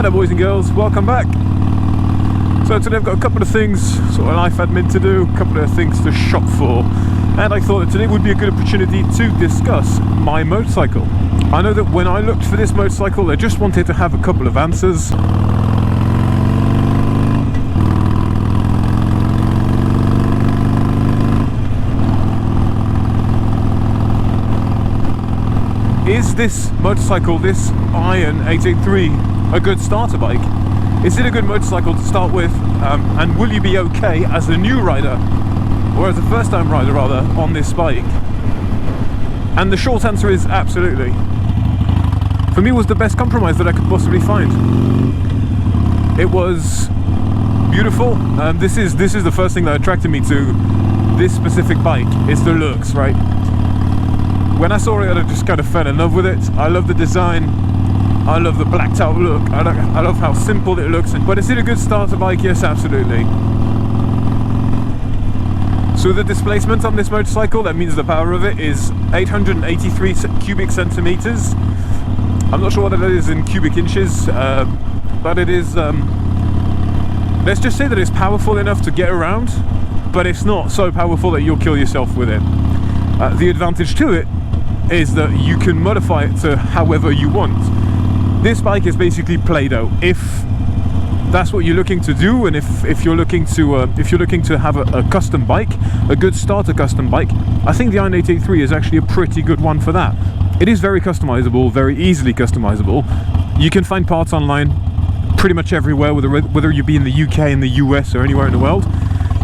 Hello boys and girls, welcome back. So today I've got a couple of things, sort of life admin to do, a couple of things to shop for, and I thought that today would be a good opportunity to discuss my motorcycle. I know that when I looked for this motorcycle I just wanted to have a couple of answers. Is this motorcycle, this Iron 883, a good starter bike? Is it a good motorcycle to start with? And will you be okay as a new rider, or as a first time rider rather, on this bike? And the short answer is absolutely. For me it was the best compromise that I could possibly find. It was beautiful. This is the first thing that attracted me to this specific bike. It's the looks, right? When I saw it, I just kind of fell in love with it. I love the design. I love the blacked out look. I love how simple it looks. But is it a good starter bike? Yes, absolutely. So the displacement on this motorcycle, that means the power of it, is 883 cubic centimeters. I'm not sure what that is in cubic inches, but it is, let's just say that it's powerful enough to get around, but it's not so powerful that you'll kill yourself with it. The advantage to it is that you can modify it to however you want. This bike is basically Play-Doh. If that's what you're looking to do, and if you're looking to have a custom bike, a good starter custom bike, I think the Iron 883 is actually a pretty good one for that. It is very customizable, very easily customizable. You can find parts online pretty much everywhere, whether you be in the UK, in the US, or anywhere in the world.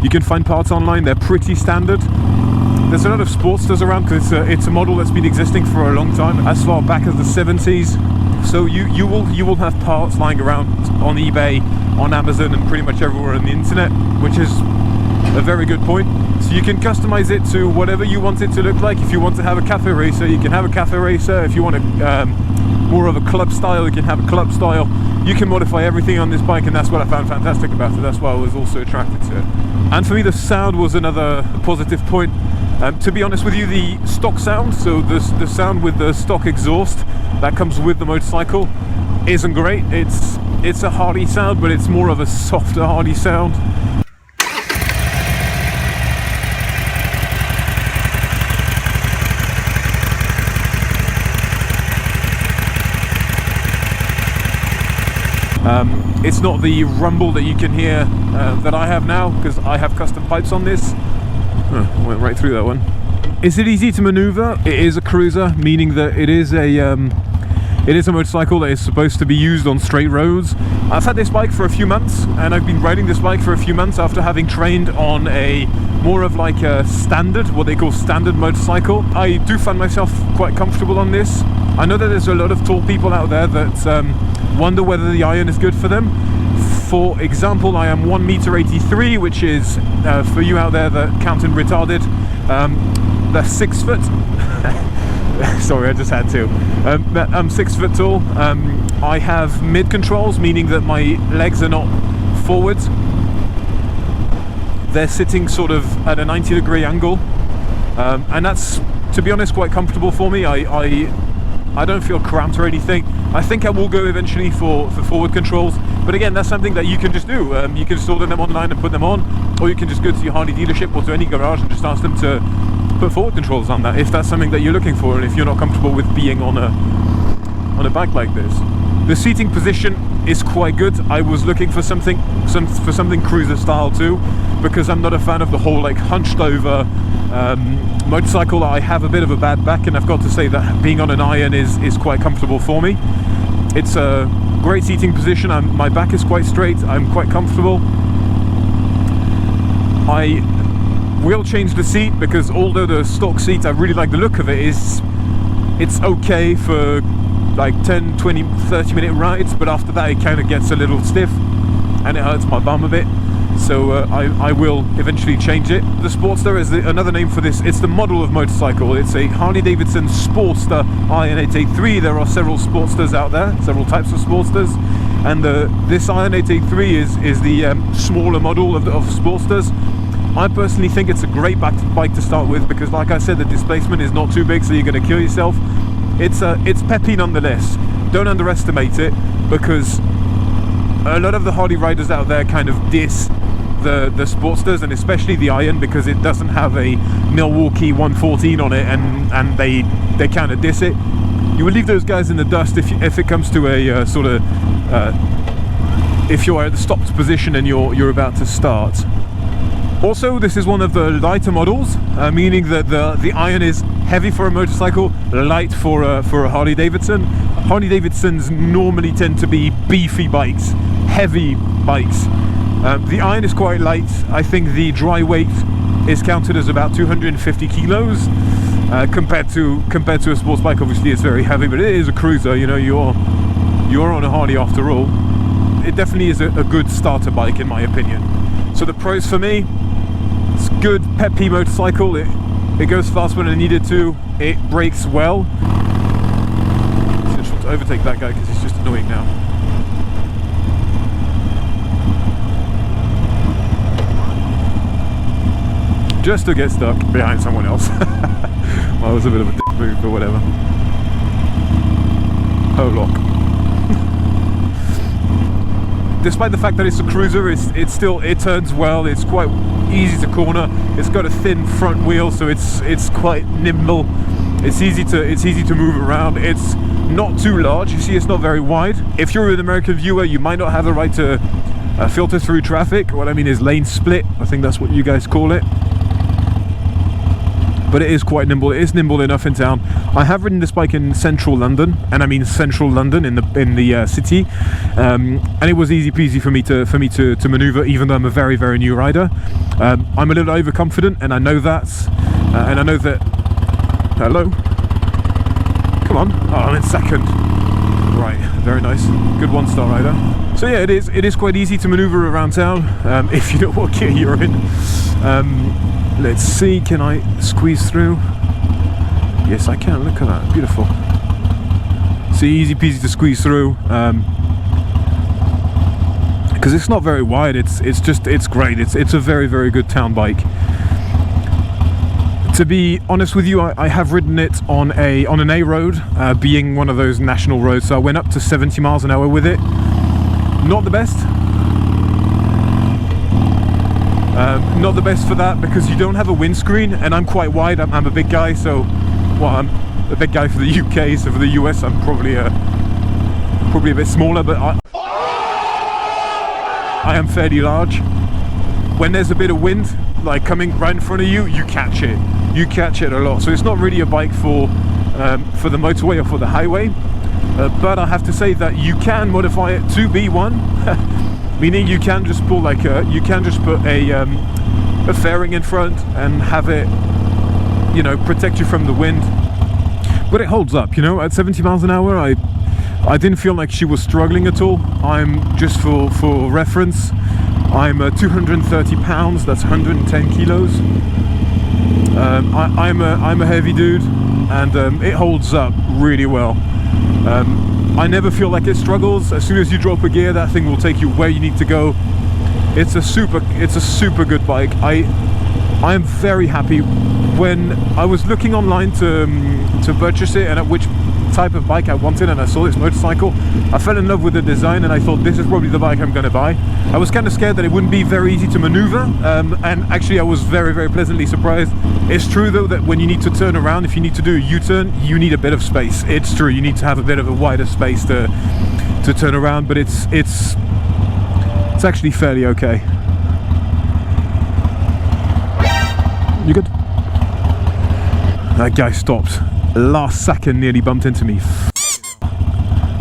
You can find parts online. They're pretty standard. There's a lot of Sportsters around because it's a model that's been existing for a long time, as far back as the 70s. So you will have parts lying around on eBay, on Amazon, and pretty much everywhere on the internet, which is a very good point. So you can customize it to whatever you want it to look like. If you want to have a cafe racer, you can have a cafe racer. If you want more of a club style, you can have a club style. You can modify everything on this bike, and that's what I found fantastic about it. That's why I was also attracted to it. And for me, the sound was another positive point. To be honest with you, the stock sound, so the sound with the stock exhaust that comes with the motorcycle, isn't great. It's a hardy sound, but it's more of a softer hardy sound. It's not the rumble that you can hear that I have now, because I have custom pipes on this. Oh, went right through that one. Is it easy to maneuver? It is a cruiser, meaning that it is a motorcycle that is supposed to be used on straight roads. I've had this bike for a few months, and I've been riding this bike for a few months after having trained on a more of like a standard, what they call standard motorcycle. I do find myself quite comfortable on this. I know that there's a lot of tall people out there that wonder whether the Iron is good for them. For example, I am 1m83, which is, for you out there that counting retarded, that's 6 foot. Sorry, I just had to. I'm 6 foot tall. I have mid controls, meaning that my legs are not forward. They're sitting sort of at a 90-degree angle, and that's, to be honest, quite comfortable for me. I don't feel cramped or anything. I think I will go eventually for forward controls, but again, that's something that you can just do. You can just order them online and put them on, or you can just go to your Harley dealership or to any garage and just ask them to put forward controls on that, if that's something that you're looking for, and if you're not comfortable with being on a bike like this. The seating position is quite good. I was looking for something cruiser style too, because I'm not a fan of the whole like hunched over motorcycle. I have a bit of a bad back, and I've got to say that being on an Iron is quite comfortable for me. It's a great seating position. My back is quite straight. I'm quite comfortable. I will change the seat, because although the stock seat, I really like the look of it, it's okay for like 10, 20, 30 minute rides, but after that it kind of gets a little stiff and it hurts my bum a bit. So I will eventually change it. The Sportster is another name for this. It's the model of motorcycle. It's a Harley Davidson Sportster Iron 883. There are several Sportsters out there, several types of Sportsters, and this Iron 883 is the smaller model of Sportsters. I personally think it's a great bike to start with, because like I said, the displacement is not too big, so you're going to kill yourself. It's peppy nonetheless. Don't underestimate it, because a lot of the Harley riders out there kind of diss the Sportsters, and especially the Iron, because it doesn't have a Milwaukee 114 on it, and they kind of diss it. You will leave those guys in the dust if it comes to a sort of if you're at the stopped position and you're about to start. Also, this is one of the lighter models, meaning that the Iron is heavy for a motorcycle, light for a Harley Davidson. Harley Davidsons normally tend to be beefy bikes, heavy bikes. The Iron is quite light. I think the dry weight is counted as about 250 kilos. Compared to a sports bike, obviously it's very heavy, but it is a cruiser. You know, you're on a Harley after all. It definitely is a good starter bike in my opinion. So the pros for me: it's good, peppy motorcycle. It goes fast when I need it to. It brakes well. So I just want to overtake that guy because he's just annoying now. Just to get stuck behind someone else. Well, it was a bit of a dick move, but whatever. Oh, lock. Despite the fact that it's a cruiser, it turns well. It's quite easy to corner. It's got a thin front wheel, so it's quite nimble. It's easy to move around. It's not too large. You see, it's not very wide. If you're an American viewer, you might not have the right to filter through traffic. What I mean is lane split. I think that's what you guys call it. But it is quite nimble. It is nimble enough in town. I have ridden this bike in central London, and I mean central London in the city, and it was easy peasy for me to maneuver, even though I'm a very, very new rider. I'm a little overconfident, and I know that. And I know that. Hello. Come on. Oh, I'm in second. Right. Very nice. Good one-star rider. So yeah, it is quite easy to maneuver around town if you know what gear you're in. Let's see, can I squeeze through? Yes, I can. Look at that, beautiful. See, easy peasy to squeeze through. Because it's not very wide. It's great. It's a very, very good town bike. To be honest with you, I have ridden it on an A road, being one of those national roads. So I went up to 70 miles an hour with it. Not the best. Not the best for that, because you don't have a windscreen, and I'm quite wide. I'm a big guy, so I'm a big guy for the UK. So for the US, I'm probably a bit smaller, but I am fairly large. When there's a bit of wind, like coming right in front of you, you catch it. You catch it a lot. So it's not really a bike for the motorway or for the highway. But I have to say that you can modify it to be one. Meaning you can just pull put a fairing in front and have it, you know, protect you from the wind. But it holds up, you know. At 70 miles an hour, I didn't feel like she was struggling at all. I'm just for reference, I'm 230 pounds. That's 110 kilos. I'm a heavy dude, and it holds up really well. I never feel like it struggles. As soon as you drop a gear, that thing will take you where you need to go. It's a super good bike. I am very happy. When I was looking online to purchase it and at which type of bike I wanted, and I saw this motorcycle, I fell in love with the design, and I thought this is probably the bike I'm going to buy. I was kind of scared that it wouldn't be very easy to maneuver, and actually I was very, very pleasantly surprised. It's true though that when you need to turn around, if you need to do a U-turn, you need a bit of space. It's true, you need to have a bit of a wider space to turn around, but it's actually fairly okay. You good? That guy stopped. Last second, nearly bumped into me.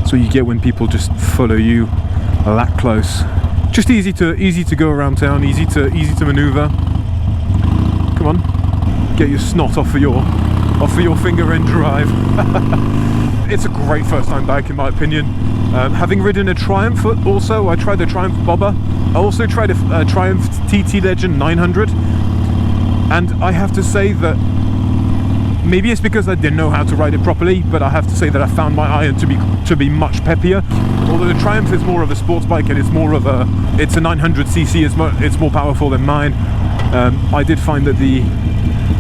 So you get when people just follow you that close. Just easy to go around town, easy to maneuver. Come on, get your snot off of your finger and drive. It's a great first-time bike in my opinion. Having ridden a Triumph, also I tried the Triumph Bobber. I also tried a Triumph TT Legend 900, and I have to say that. Maybe it's because I didn't know how to ride it properly, but I have to say that I found my Iron to be much peppier. Although the Triumph is more of a sports bike, and it's a 900cc, it's more powerful than mine. I did find that the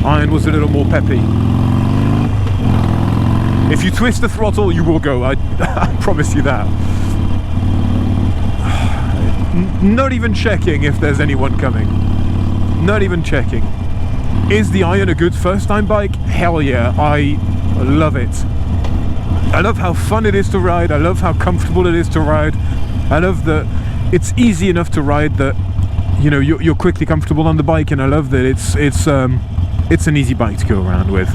Iron was a little more peppy. If you twist the throttle, you will go. I promise you that. not even checking if there's anyone coming. Not even checking. Is the Iron a good first time bike? Hell yeah, I love it. I love how fun it is to ride. I love how comfortable it is to ride. I love that it's easy enough to ride that, you know, you're quickly comfortable on the bike, and I love that it's an easy bike to go around with.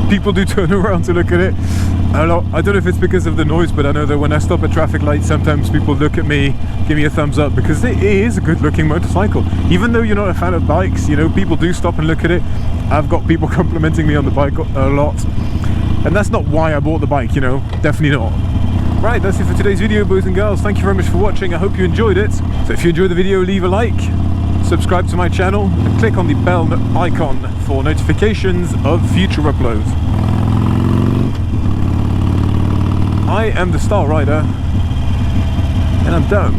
People do turn around to look at it a lot. I don't know if it's because of the noise, but I know that when I stop at traffic lights, sometimes people look at me, give me a thumbs up, because it is a good looking motorcycle. Even though you're not a fan of bikes, you know, people do stop and look at it. I've got people complimenting me on the bike a lot, and that's not why I bought the bike, you know, definitely not. Right, that's it for today's video, boys and girls. Thank you very much for watching. I hope you enjoyed it. So if you enjoyed the video, leave a like, subscribe to my channel, and click on the bell icon for notifications of future uploads. I am the Star Rider, and I'm done.